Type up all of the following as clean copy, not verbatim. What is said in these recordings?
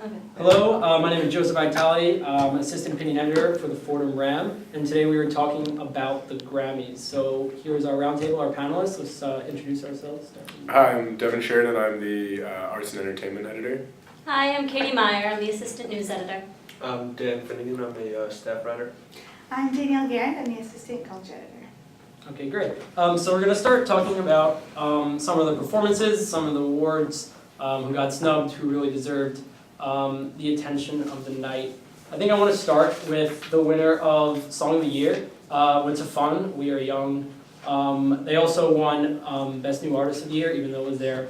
Okay. Hello, my name is Joseph Vitale. I'm assistant opinion editor for the Fordham Ram, and today we are talking about the Grammys. So here's our roundtable, our panelists. Let's introduce ourselves. Hi, I'm Devon Sheridan. I'm the arts and entertainment editor. Hi, I'm Katie Meyer. I'm the assistant news editor. I'm Dan Finnegan. I'm a staff writer. I'm Danielle Garrand. I'm the assistant culture editor. Okay, great. So we're going to start talking about some of the performances, some of the awards, who got snubbed, who really deserved the attention of the night. I think I want to start with the winner of Song of the Year, Went to Fun, We Are Young. They also won Best New Artist of the Year, even though it was their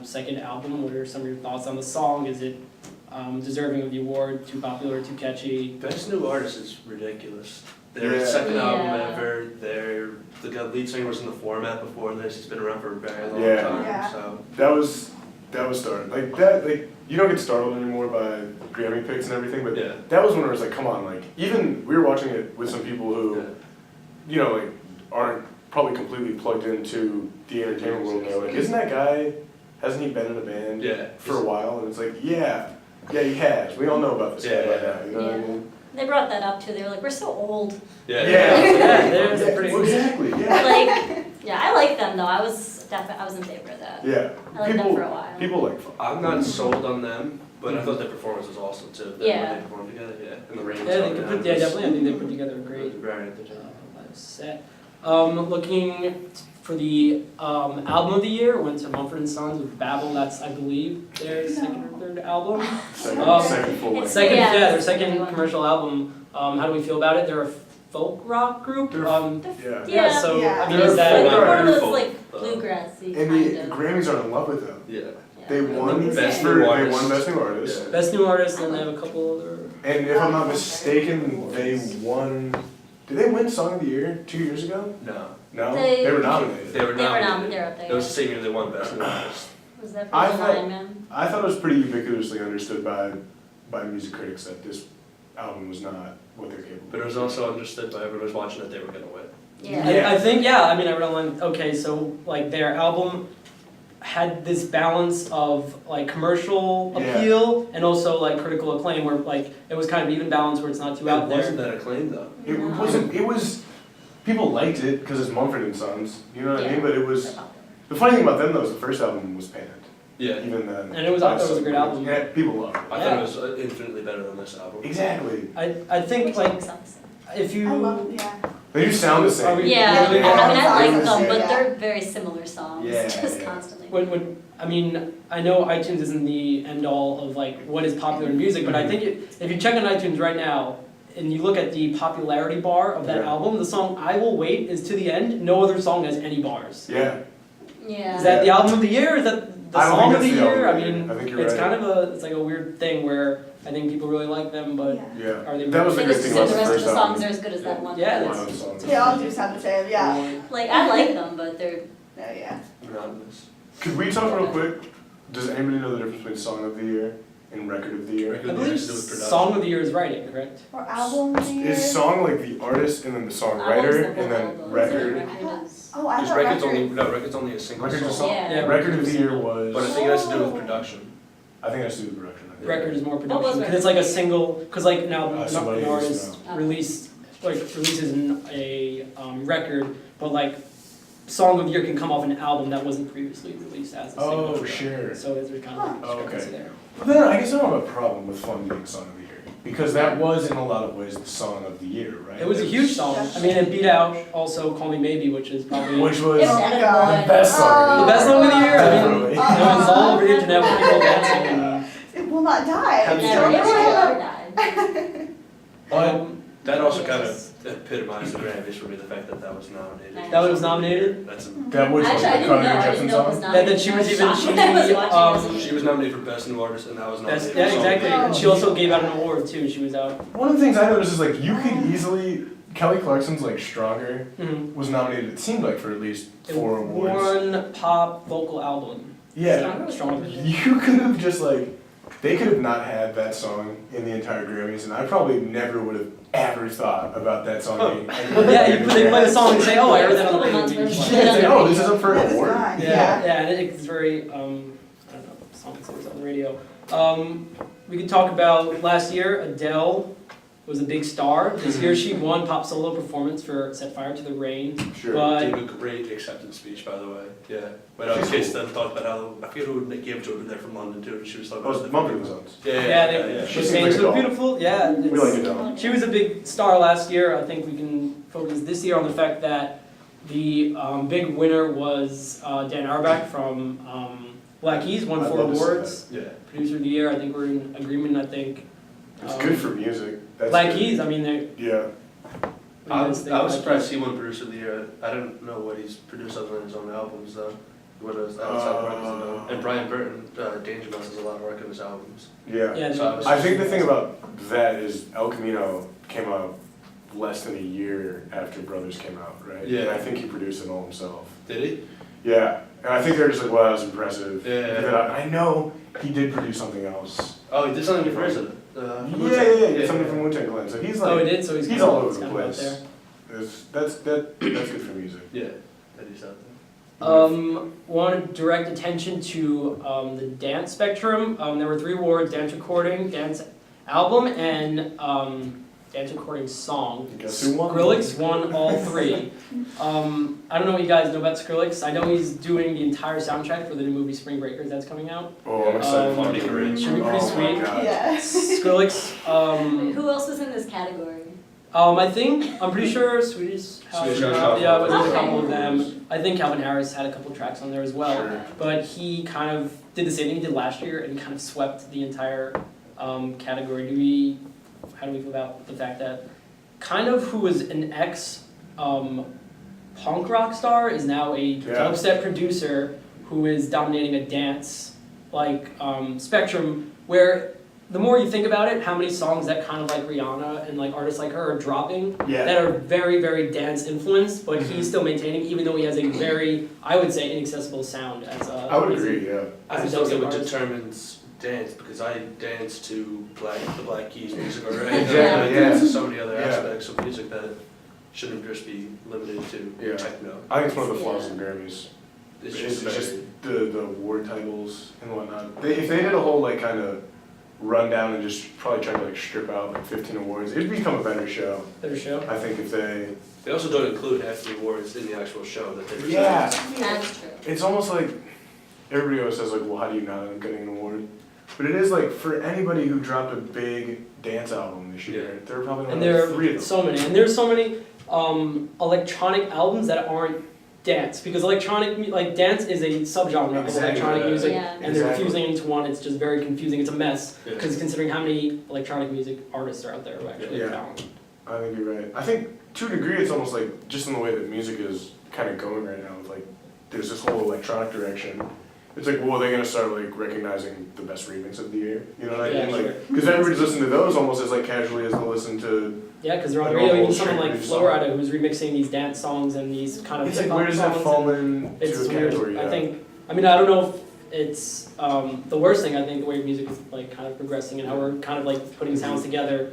second album. What are some of your thoughts on the song? Is it deserving of the award, too popular, too catchy? Best New Artist is ridiculous. Their Yeah. second album Yeah. ever. The lead singer was in the format before this. He's been around for a very long Yeah. time. Yeah. So That was started like that. Like you don't get startled anymore by Grammy picks and everything, but yeah. that was when it was like, come on, like even we were watching it with some people who, Yeah. you know, like aren't probably completely plugged into the entertainment world. They're like, isn't that guy? Hasn't he been in a band Yeah. for a while? And it's like, yeah, he has. We all know about this guy by now. You know what I mean? They brought that up too. They were like, we're so old. Yeah. Yeah, there's a pretty- exactly. Yeah. Like, yeah, I like them though. I was in favor of that. Yeah. I liked them for a while. People like fun. I'm not sold on them, but I thought their performance was awesome too. Them Yeah. when they performed together. Yeah. And the rain. Yeah, definitely. I think they put together a great Very entertaining. live set. Looking for the album of the year, went to Mumford & Sons with Babel. That's, I believe, their second or third album. Second full length. Second, Yeah, their it's second everyone. commercial album. How do we feel about it? They're a folk rock group. Yeah. Yeah. So Yeah. I mean, It's is like that they're one of those folk, like bluegrassy And kind the of. Grammys are in love with them. Yeah. Yeah. They won Best Best New Artist. New Artist. Yeah. best new artist? And they have a couple other. And if I'm not mistaken, they won. Did they win Song of the Year 2 years ago? No. No, They- they were nominated. They were They were nominated. nominated. They're up there. It was the same year they won Best New Artist. Was that for I the thought- Lineman? I thought it was pretty ubiquitously understood by music critics that this album was not what they're capable. But it was also understood by everyone who was watching that they were going to win. Yeah. Yeah. I think, yeah, I mean, I read online, okay, so like their album had this balance of like commercial Yeah. appeal and also like critical acclaim where like it was kind of even balance where it's not too out It wasn't there. that acclaimed though. It wasn't. It was. People liked it because it's Mumford & Sons. You know what I mean? But it They're was. popular. The funny thing about them though is the first album was panned. Yeah. Even then. And it was- I thought it was a great album. Yeah, people loved it. I thought it was infinitely better than this album. Exactly. I think Which like songs sound the same? if you. I love it, yeah. They do sound the same. Are we- Yeah, really I mean, I like Yeah. them, but Yeah. they're very similar songs, Yeah, just yeah. constantly. I mean, I know iTunes isn't the end all of like what is popular in music, but I think if you check on iTunes right now and you look at the popularity bar of that Yeah. album, the song "I Will Wait" is to the end. No other song has any bars. Yeah. Yeah. Is that the album of the year? Is that the I don't song think of the it's the year? I album of the year. mean, I think you're it's right. kind of it's like a weird thing where I think people really like them, but Yeah. Yeah. are they? That was the They good just thing said about the the rest of first the songs album. are as good as that one. Yeah, One it's- of the songs. They all do sound the same, yeah. Like, I like them, but they're, No, yeah. Monotonous. Could we talk real quick? Does anybody know the difference between Song of the Year and Record of the Year? Record I of the Year believe has to do with production. song of the year is writing, correct? Or album of the year. Is song like the artist and then the albums songwriter the and whole then album. record? Record is. Oh, I Because thought record's record. record's only a single Record's a song. song. Yeah. Record of the Year was. But I think it has to do with production. I think that's to do with production. I think. Record is more What was production because it's like a single. Because like now Somebody an who's, artist no. releases a record, but like song of the year can come off an album that wasn't previously released as a single. Oh, sure. So it's kind of Oh, a discrepancy okay. there. But then I guess I don't have a problem with Fun being Song of the Year. Because that was in a lot of ways the Song of the Year, right? It was a huge song. I mean, it beat out also "Call Me Maybe," which is probably Which was It's Oh my edited God. one. the best song. the best song of the year. I mean, Definitely. it was all over the internet with people dancing. And, It will not die. Have It's you so ever- It will good. never die. But that also kind of epitomized the Grammys for me, the fact that that was nominated. That was nominated? That's That was Actually, I like the didn't know, Carly I Rae didn't Jepsen know it was song. nominated. That she was even- I was shocked when I was she, watching She was nominated for Best New Artist, and that was That's, nominated yeah, for Song. exactly. And she also gave out an award too. She was out. One of the things I noticed is like you could easily Kelly Clarkson's like Stronger Mm-hmm. was nominated. It seemed like for at least 4 awards. One pop vocal album. Yeah, Stronger. you could have just like they could have not had that song in the entire Grammys, and I probably never would have ever thought about that song being. Well, yeah, they play the song and say, "Oh, I heard that on the radio." Yeah, it's like, oh, this is up for That an is award. fine, Yeah, yeah. yeah, and it's very I don't know, songs that was on the radio. we could talk about last year, Adele was a big star. This year she won Pop Solo Performance for Set Fire to the Rain. Sure. But Gave a great acceptance speech, by the way. Yeah. When I was kids, then talked about how, I forget who gave it to her, they're from London too, and she was talking Oh, about it's Mumpy was on. yeah, She she seems sang like a so doll. beautiful. Yeah, We it's- like Adele. she was a big star last year. I think we can focus this year on the fact that the big winner was Dan Auerbach from Black Keys, won I'd 4 love to see awards. Yeah. Producer of the year, I think we're in agreement. I think It's good for music. That's Black good. Keys. I mean, they. Yeah. I was surprised he won Producer of the Year. I don't know what he's produced other than his own albums, though. What is outside records and all. And Brian Burton, Danger Mouse, has a lot of work in his albums. Yeah. Yeah, So I think the thing about that is El Camino came out less than a year after Brothers came out, right? Yeah. And I think he produced it all himself. Did he? Yeah. And I think they're just like, wow, that was impressive. Yeah. And then I know he did produce something else. Oh, he did something for President. Yeah, he did something from Wu-Tang Clan. So he's like, Oh, he did. So he's he's kind of- all over he's the kind of out place. there. That's good for music. Yeah, that he's out Want to direct attention to the dance spectrum. There were 3 awards: dance recording, dance album, and dance recording song. Guess who won? Skrillex won all 3. I don't know what you guys know about Skrillex. I know he's doing the entire soundtrack for the new movie Spring Breakers that's coming out. Oh, I'm excited for Um, it. should be pretty Oh my sweet. God. Yes. Skrillex. Who else was in this category? I'm pretty sure Swedish House. Swedish House Yeah, Mafia. but there's a Okay. couple of them. I think Calvin Harris had a couple tracks on there as well. Sure. But he kind of did the same thing he did last year and kind of swept the entire category. How do we feel about the fact that kind of who was an ex punk rock star is now a Yeah. dubstep producer who is dominating a dance spectrum where the more you think about it, how many songs that kind of like Rihanna and like artists like her are dropping Yeah. that are very, very dance influenced, but he's still maintaining, even though he has a very, I would say, inaccessible sound as a. I would agree, yeah. I As just a don't get dubstep what artist. determines dance, because I dance to the Black Keys music already. Exactly, I dance to yeah. so many other Yeah. aspects of music that shouldn't just be limited to Yeah. techno. I think it's one of the flaws of the Grammys. It's It's just just very, the award titles and whatnot. If they did a whole like kind of rundown and just probably tried to like strip out like 15 awards, it'd become a better show. Their show. I think if they, they also don't include half the awards in the actual show that they present. yeah, That's true. it's almost like everybody always says like, well, how do you not end up getting an award? But it is like for anybody who dropped a big dance album this year, there are probably And only there like 3 of are them. so many, and there's so many electronic albums that aren't dance, because dance is a subgenre of Exactly. electronic music, Yeah. and they're Exactly. fusing into one. It's just very confusing. It's a mess, Yeah. because considering how many electronic music artists are out there who actually Yeah. are talented. I think you're right. I think to a degree it's almost like just in the way that music is kind of going right now. With like there's this whole electronic direction. It's like, well, are they gonna start like recognizing the best remix of the year? You know what I Yeah, mean? sure. Like, because everybody's listening to those almost as like casually as they listen to. Yeah, because they're on the Like radio. all Even someone like straight Florida, who's remixing these dance songs and these kind of It's like hip-hop where does that songs, fall and into it's a weird. category? I think. I mean, I don't know if it's the worst thing. I think the way music is like kind of progressing and how we're kind of like putting sounds together.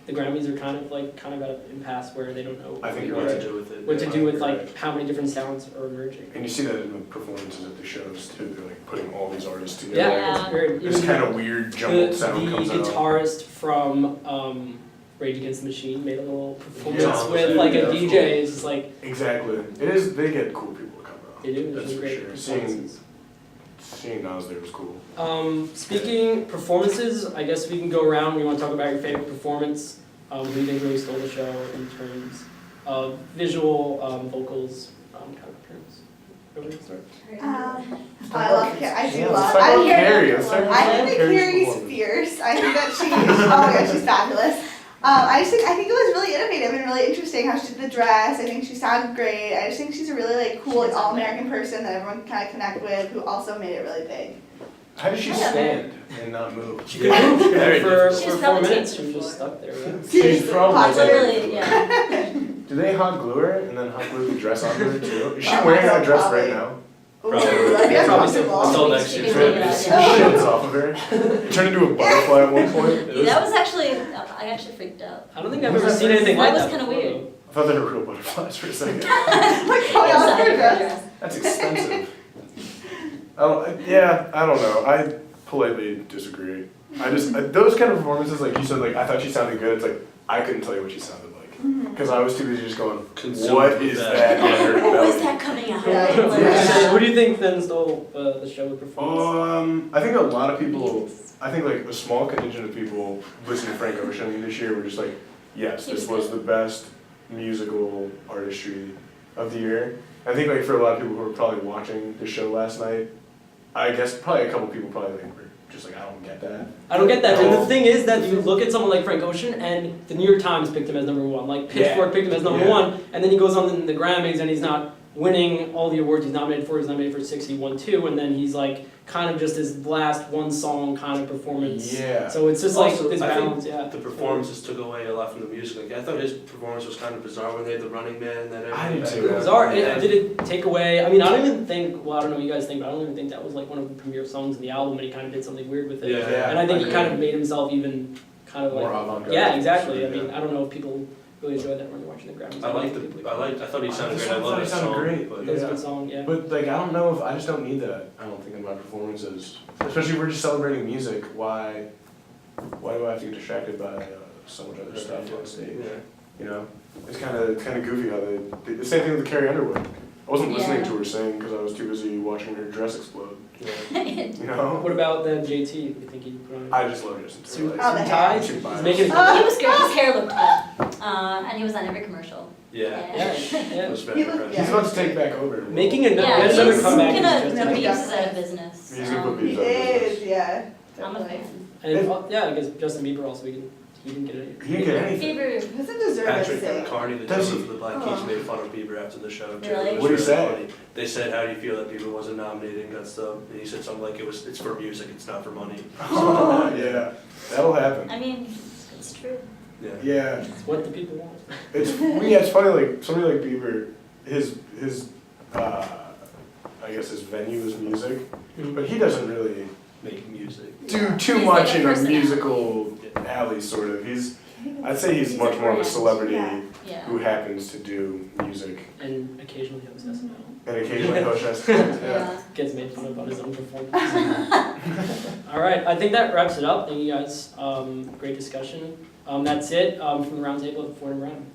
The Grammys are kind of at an impasse where they don't know I think you're What right. to do with it. what to Yeah, do with you're like right. how many different sounds are emerging. And you see that in the performances at the shows too. They're like putting all these artists together. Yeah, it's weird. This Even kind of weird jumbled sound the comes out. guitarist from Rage Against the Machine made a little performance Yeah, with like a that's DJ. cool. It's just like Exactly. It is. They get cool people to come out. they do. That's It's for great sure. performances. Seeing Nas there was cool. Speaking performances, I guess we can go around. We want to talk about your favorite performance. Who you think really stole the show in terms of visual, vocals, kind of appearance. Everybody start? I love Carrie. I do Yeah, love. let's talk I'm about Carrie. Carrie. Let's talk about I think that Carrie's Carrie's performance. fierce. I think that she. Oh my gosh, she's fabulous. I think it was really innovative and really interesting how she did the dress. I think she sounded great. I just think she's a really like cool, like, all-American person that everyone can kind of connect with, who also made it really big. How did she Yeah. stand and not move? She could move Very for She's 4 probably minutes. She taken was just before. stuck there. Yeah. She's probably Hot like, Literally, yeah. do they hot glue her and then hot glue the dress onto her too? Is she Oh, wearing that dress probably. right now? Ooh, Probably. that'd be Yeah, probably uncomfortable. Until next She year. can take it It out, yeah. shits off of her. It turned into a butterfly at one point. Yeah, that was actually, I actually freaked out. I don't think I've ever seen anything like That that. was kinda before, weird. I thought they were real butterflies for a second. Like going out Inside of her of dress. her dress. That's expensive. I don't know. I politely disagree. those kind of performances, like you said, like I thought she sounded good. It's like I couldn't tell you what she sounded like because I was too busy just going, Consumed what with is that. that? What was that coming out? Yeah. Like, Who do you think then stole the show with performance? I think a lot of people. I think like a small contingent of people listening to Frank Ocean this year were just like, yes, this was the best musical artistry of the year. I think like for a lot of people who were probably watching the show last night, I guess probably a couple people probably like were just like, I don't get that. I don't get that. And the thing is that you look at someone like Frank Ocean, and the New York Times picked him as number one. Like Pitchfork picked him as number one, and then he goes on in the Grammys, and he's not winning all the awards he's nominated for. He's nominated for 6, he won 2, and then he's like kind of just his last one song kind of performance. Yeah. So it's just Also, like this I think balance. Yeah. The performances took away a lot from the music. Like, I thought his performance was kind of bizarre when they had the Running Man and then I did everything. too. It was art. Did it take away? I mean, I don't even think. Well, I don't know what you guys think, but I don't even think that was like one of the premier songs in the album, and he kind of did something weird with it. Yeah. And I think he agree. kind of made himself even kind of More like. avant-garde. Yeah, exactly. I Yeah. mean, I don't know if people really enjoyed that when you're watching the Grammys. I thought he sounded great. I I love thought that he sounded song. great. But That was a Yeah. good song. Yeah. But like I don't know if I just don't need that. I don't think in my performances, especially if we're just celebrating music. Why do I have to get distracted by so much other stuff on stage? Yeah. You know, it's kind of goofy how they the same thing with Carrie Underwood. I wasn't listening to her sing because I was too busy watching her dress explode. Yeah. You know, What about then JT? You think he put on? I just love Justin Suit Timberlake. Oh, the ties. Too He's biased. making. he was good. His hair looked good. And he was on every commercial. Yeah. Yeah. It Yeah. was He very looked- impressive. He's about to take back over. Making Yeah, yet he's another comeback. gonna is just No, put he Beeps doesn't. out of business. He's gonna put He Beeps out of business. is, yeah. I'm a fan. And yeah, I guess Justin Bieber also he didn't get it. He didn't get anything. Bieber. He doesn't deserve it to Patrick sing. Carney, the Does drummer he? for the Black Keys, made fun of Bieber after the show too. Really? It was What'd he say? funny. They said, "How do you feel that Bieber wasn't nominated and got stuff?" And he said something like, "It's for music. It's not for money." Oh, yeah, that'll happen. I mean, it's true. Yeah. Yeah, It's what the people want. it's funny. Like somebody like Bieber, his I guess his venue is music, but he doesn't really Make music. do too He's much like a in a personality. musical alley, sort of. I'd say he's much more of a celebrity Yeah. Yeah. who happens to do music And occasionally hosts SNL. and occasionally hosts. Yeah. Yeah. Gets made fun of on his own performance. All right, I think that wraps it up. Thank you guys. Great discussion. That's it from the roundtable at Ford and Brown.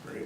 Great.